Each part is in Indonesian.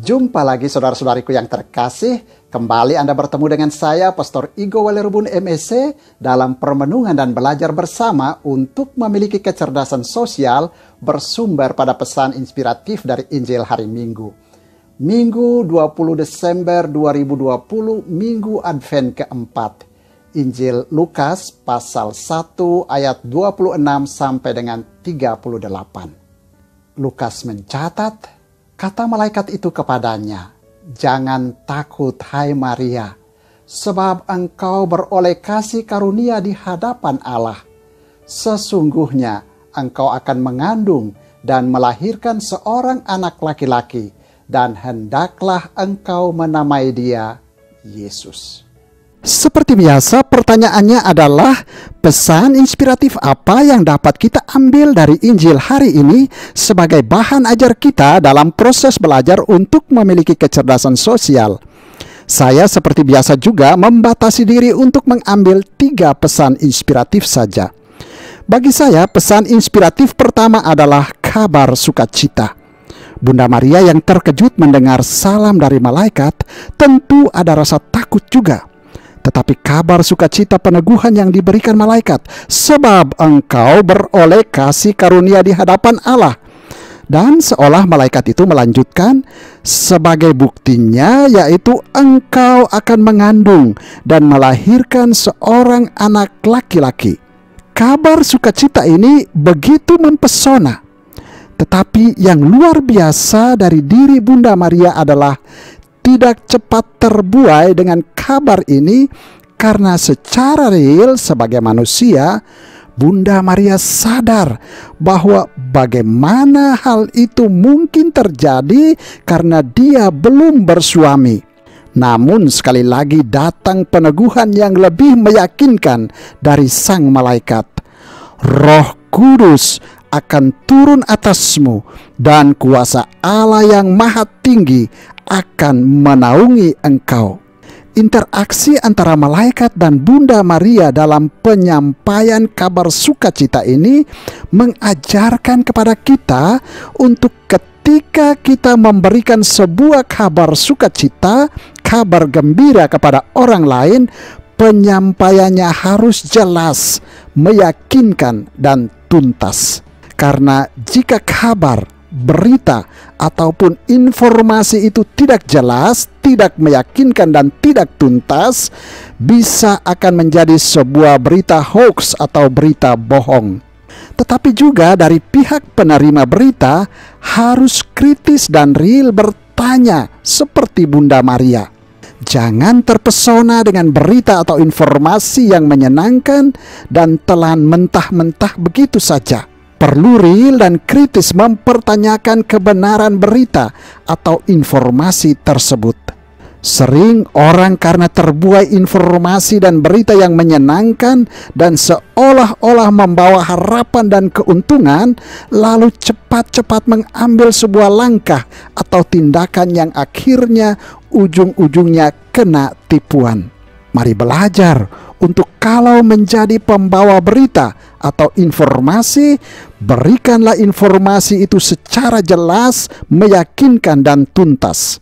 Jumpa lagi saudara-saudariku yang terkasih. Kembali Anda bertemu dengan saya, Pastor Igo Walerubun MEC, dalam permenungan dan belajar bersama untuk memiliki kecerdasan sosial bersumber pada pesan inspiratif dari Injil hari Minggu. Minggu 20 Desember 2020, Minggu Advent keempat. Injil Lukas pasal 1 ayat 26 sampai dengan 38. Lukas mencatat, kata malaikat itu kepadanya, "Jangan takut, hai Maria, sebab engkau beroleh kasih karunia di hadapan Allah. Sesungguhnya engkau akan mengandung dan melahirkan seorang anak laki-laki, dan hendaklah engkau menamai dia Yesus." Seperti biasa, pertanyaannya adalah pesan inspiratif apa yang dapat kita ambil dari Injil hari ini sebagai bahan ajar kita dalam proses belajar untuk memiliki kecerdasan sosial. Saya seperti biasa juga membatasi diri untuk mengambil 3 pesan inspiratif saja. Bagi saya, pesan inspiratif pertama adalah kabar sukacita. Bunda Maria yang terkejut mendengar salam dari malaikat tentu ada rasa takut juga. Tetapi kabar sukacita peneguhan yang diberikan malaikat, sebab engkau beroleh kasih karunia di hadapan Allah. Dan seolah malaikat itu melanjutkan, sebagai buktinya yaitu engkau akan mengandung dan melahirkan seorang anak laki-laki. Kabar sukacita ini begitu mempesona. Tetapi yang luar biasa dari diri Bunda Maria adalah tidak cepat terbuai dengan kabar ini, karena secara real sebagai manusia, Bunda Maria sadar bahwa bagaimana hal itu mungkin terjadi karena dia belum bersuami. Namun sekali lagi datang peneguhan yang lebih meyakinkan dari sang malaikat. Roh Kudus akan turun atasmu, dan kuasa Allah yang Maha Tinggi akan menaungi engkau. Interaksi antara malaikat dan Bunda Maria dalam penyampaian kabar sukacita ini mengajarkan kepada kita untuk ketika kita memberikan sebuah kabar sukacita, kabar gembira kepada orang lain, penyampaiannya harus jelas, meyakinkan, dan tuntas. Karena jika kabar, berita, ataupun informasi itu tidak jelas, tidak meyakinkan, dan tidak tuntas, bisa akan menjadi sebuah berita hoax atau berita bohong. Tetapi juga dari pihak penerima berita harus kritis dan real bertanya seperti Bunda Maria. Jangan terpesona dengan berita atau informasi yang menyenangkan dan telan mentah-mentah begitu saja. Perlu real dan kritis mempertanyakan kebenaran berita atau informasi tersebut. Sering orang karena terbuai informasi dan berita yang menyenangkan dan seolah-olah membawa harapan dan keuntungan, lalu cepat-cepat mengambil sebuah langkah atau tindakan yang akhirnya ujung-ujungnya kena tipuan. Mari belajar untuk kalau menjadi pembawa berita atau informasi, berikanlah informasi itu secara jelas, meyakinkan, dan tuntas.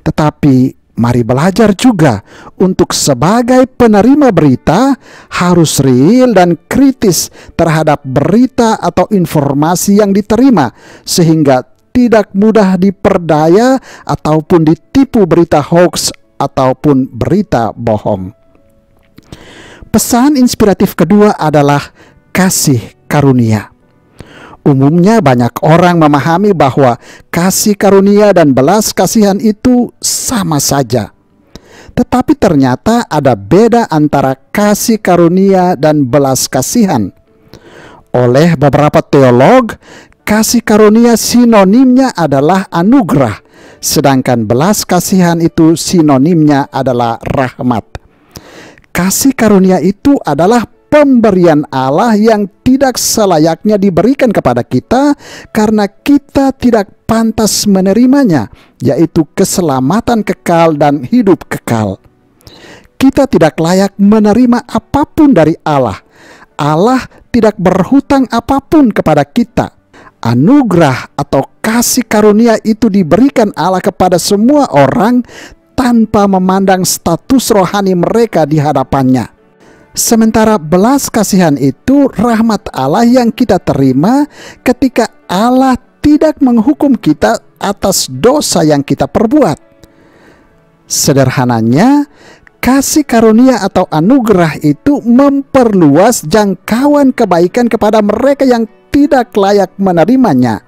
Tetapi mari belajar juga untuk sebagai penerima berita harus real dan kritis terhadap berita atau informasi yang diterima, sehingga tidak mudah diperdaya ataupun ditipu berita hoax ataupun berita bohong. Pesan inspiratif kedua adalah kasih karunia. Umumnya banyak orang memahami bahwa kasih karunia dan belas kasihan itu sama saja. Tetapi ternyata ada beda antara kasih karunia dan belas kasihan. Oleh beberapa teolog, kasih karunia sinonimnya adalah anugerah, sedangkan belas kasihan itu sinonimnya adalah rahmat. Kasih karunia itu adalah pemberian Allah yang tidak selayaknya diberikan kepada kita karena kita tidak pantas menerimanya, yaitu keselamatan kekal dan hidup kekal. Kita tidak layak menerima apapun dari Allah. Allah tidak berhutang apapun kepada kita. Anugerah atau kasih karunia itu diberikan Allah kepada semua orang tanpa memandang status rohani mereka di hadapannya. Sementara belas kasihan itu rahmat Allah yang kita terima ketika Allah tidak menghukum kita atas dosa yang kita perbuat. Sederhananya, kasih karunia atau anugerah itu memperluas jangkauan kebaikan kepada mereka yang tidak layak menerimanya.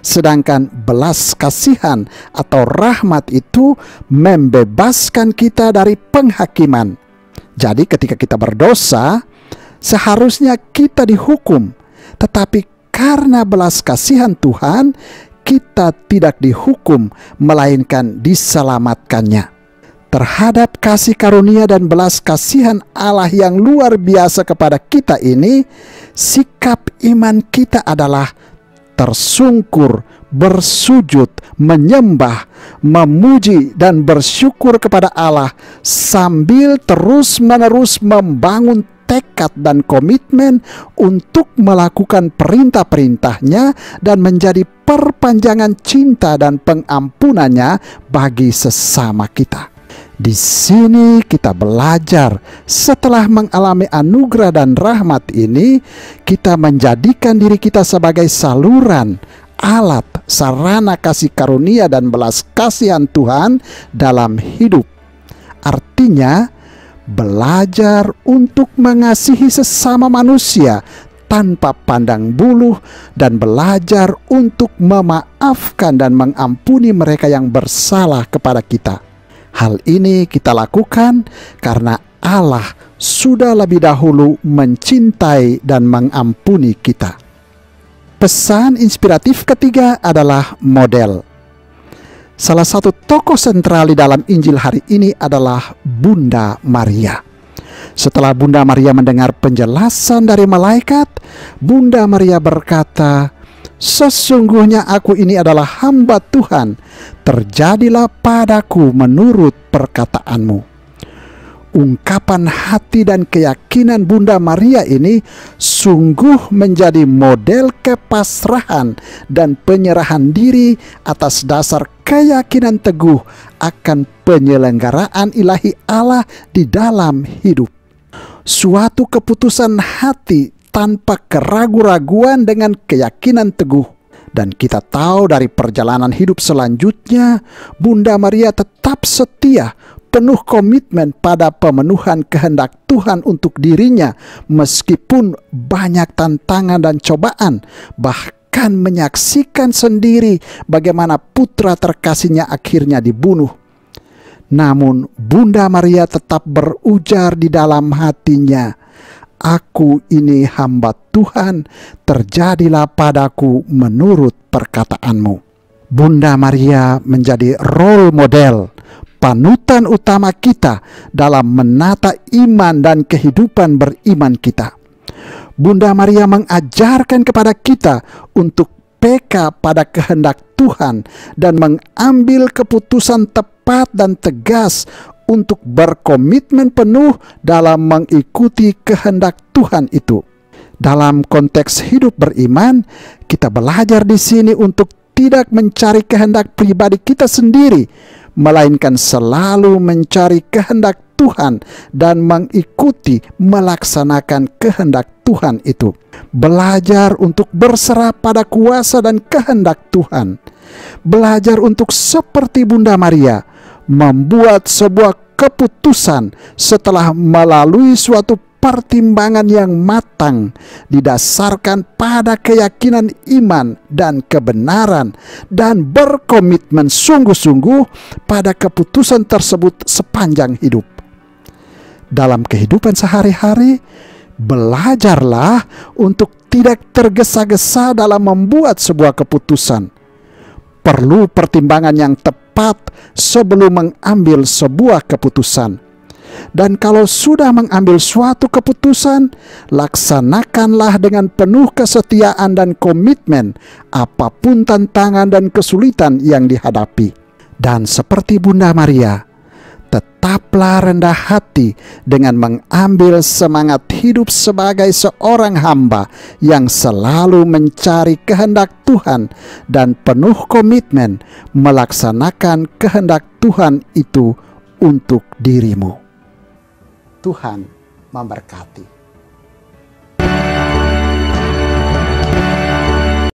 Sedangkan belas kasihan atau rahmat itu membebaskan kita dari penghakiman. Jadi ketika kita berdosa, seharusnya kita dihukum. Tetapi karena belas kasihan Tuhan, kita tidak dihukum, melainkan diselamatkannya. Terhadap kasih karunia dan belas kasihan Allah yang luar biasa kepada kita ini, sikap iman kita adalah tersungkur, bersujud, menyembah, memuji, dan bersyukur kepada Allah sambil terus-menerus membangun tekad dan komitmen untuk melakukan perintah-perintahnya dan menjadi perpanjangan cinta dan pengampunannya bagi sesama kita. Di sini kita belajar setelah mengalami anugerah dan rahmat ini, kita menjadikan diri kita sebagai saluran, alat, sarana kasih karunia dan belas kasihan Tuhan dalam hidup. Artinya, belajar untuk mengasihi sesama manusia tanpa pandang bulu dan belajar untuk memaafkan dan mengampuni mereka yang bersalah kepada kita. Hal ini kita lakukan karena Allah sudah lebih dahulu mencintai dan mengampuni kita. Pesan inspiratif ketiga adalah model. Salah satu tokoh sentral di dalam Injil hari ini adalah Bunda Maria. Setelah Bunda Maria mendengar penjelasan dari malaikat, Bunda Maria berkata, "Sesungguhnya aku ini adalah hamba Tuhan, terjadilah padaku menurut perkataanmu." Ungkapan hati dan keyakinan Bunda Maria ini sungguh menjadi model kepasrahan dan penyerahan diri atas dasar keyakinan teguh akan penyelenggaraan ilahi Allah di dalam hidup. Suatu keputusan hati tanpa keraguan-raguan dengan keyakinan teguh. Dan kita tahu dari perjalanan hidup selanjutnya, Bunda Maria tetap setia, penuh komitmen pada pemenuhan kehendak Tuhan untuk dirinya, meskipun banyak tantangan dan cobaan, bahkan menyaksikan sendiri bagaimana putra terkasihnya akhirnya dibunuh. Namun Bunda Maria tetap berujar di dalam hatinya, "Aku ini hamba Tuhan, terjadilah padaku menurut perkataanmu." Bunda Maria menjadi role model, panutan utama kita dalam menata iman dan kehidupan beriman kita. Bunda Maria mengajarkan kepada kita untuk peka pada kehendak Tuhan dan mengambil keputusan tepat dan tegas untuk berkomitmen penuh dalam mengikuti kehendak Tuhan itu. Dalam konteks hidup beriman, kita belajar di sini untuk tidak mencari kehendak pribadi kita sendiri, melainkan selalu mencari kehendak Tuhan dan mengikuti melaksanakan kehendak Tuhan itu. Belajar untuk berserah pada kuasa dan kehendak Tuhan. Belajar untuk seperti Bunda Maria, membuat sebuah keputusan setelah melalui suatu pertimbangan yang matang, didasarkan pada keyakinan iman dan kebenaran, dan berkomitmen sungguh-sungguh pada keputusan tersebut sepanjang hidup. Dalam kehidupan sehari-hari, belajarlah untuk tidak tergesa-gesa dalam membuat sebuah keputusan. Perlu pertimbangan yang tepat sebelum mengambil sebuah keputusan. Dan kalau sudah mengambil suatu keputusan, laksanakanlah dengan penuh kesetiaan dan komitmen apapun tantangan dan kesulitan yang dihadapi. Dan seperti Bunda Maria, tetap tetaplah rendah hati dengan mengambil semangat hidup sebagai seorang hamba yang selalu mencari kehendak Tuhan dan penuh komitmen melaksanakan kehendak Tuhan itu untuk dirimu. Tuhan memberkati.